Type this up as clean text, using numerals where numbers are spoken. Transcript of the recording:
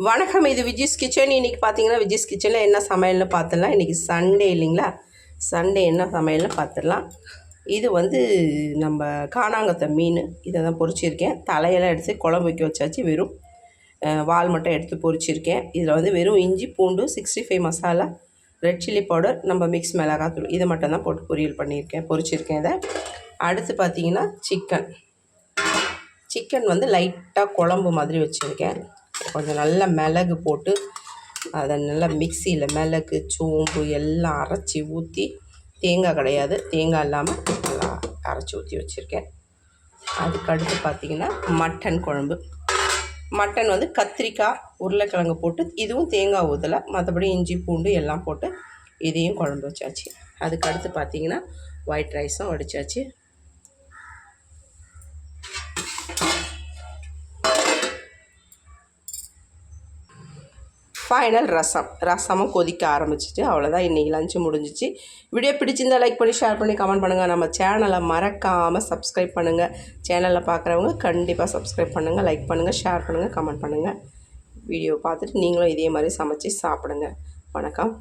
வணக்கம், இது விஜிஸ் கிச்சன். இன்றைக்கி பார்த்தீங்கன்னா விஜிஸ் கிச்சனில் என்ன சமையல்னு பார்த்துடலாம். இன்றைக்கி சண்டே இல்லைங்களா? சண்டே என்ன சமையல்னு பார்த்துடலாம். இது வந்து நம்ம காணாங்கத்தை மீன், இதை தான் பொரிச்சிருக்கேன். தலையெல்லாம் எடுத்து குழம்பு வைக்க வச்சாச்சு. வெறும் வால் மட்டும் எடுத்து பொரிச்சிருக்கேன். இதில் வந்து வெறும் இஞ்சி பூண்டு 65 மசாலா, ரெட் சில்லி பவுடர், நம்ம மிக்ஸ் மிளகாத்தூள் இதை மட்டும் தான் போட்டு பொரியல் பண்ணியிருக்கேன், பொரிச்சிருக்கேன். இதை அடுத்து பார்த்திங்கன்னா சிக்கன் வந்து லைட்டாக குழம்பு மாதிரி வச்சுருக்கேன். கொஞ்சம் நல்லா மிளகு போட்டு அதை நல்லா மிக்சியில் மிளகு சோம்பு எல்லாம் அரைச்சி ஊற்றி, தேங்காய் கிடையாது, தேங்காய் இல்லாமல் நல்லா அரைச்சி ஊற்றி வச்சுருக்கேன். அதுக்கடுத்து பார்த்திங்கன்னா மட்டன் குழம்பு. மட்டன் வந்து கத்திரிக்காய் உருளைக்கிழங்கு போட்டு, இதுவும் தேங்காய் ஊற்றலை, மற்றபடி இஞ்சி பூண்டு எல்லாம் போட்டு இதையும் குழம்பு வச்சாச்சு. அதுக்கடுத்து பார்த்திங்கன்னா ஒயிட் ரைஸும் வடித்தாச்சு. ஃபைனல் ரசமும் கொதிக்க ஆரம்பிச்சிச்சு. அவ்வளோதான், இன்றைக்கி லஞ்சு முடிஞ்சிச்சு. வீடியோ பிடிச்சிருந்தால் லைக் பண்ணி ஷேர் பண்ணி கமெண்ட் பண்ணுங்கள். நம்ம சேனலை மறக்காமல் சப்ஸ்கிரைப் பண்ணுங்கள். சேனலில் பார்க்குறவங்க கண்டிப்பாக சப்ஸ்கிரைப் பண்ணுங்கள், லைக் பண்ணுங்கள், ஷேர் பண்ணுங்கள், கமெண்ட் பண்ணுங்கள். வீடியோ பார்த்துட்டு நீங்களும் இதே மாதிரி சமைச்சி சாப்பிடுங்க. வணக்கம்.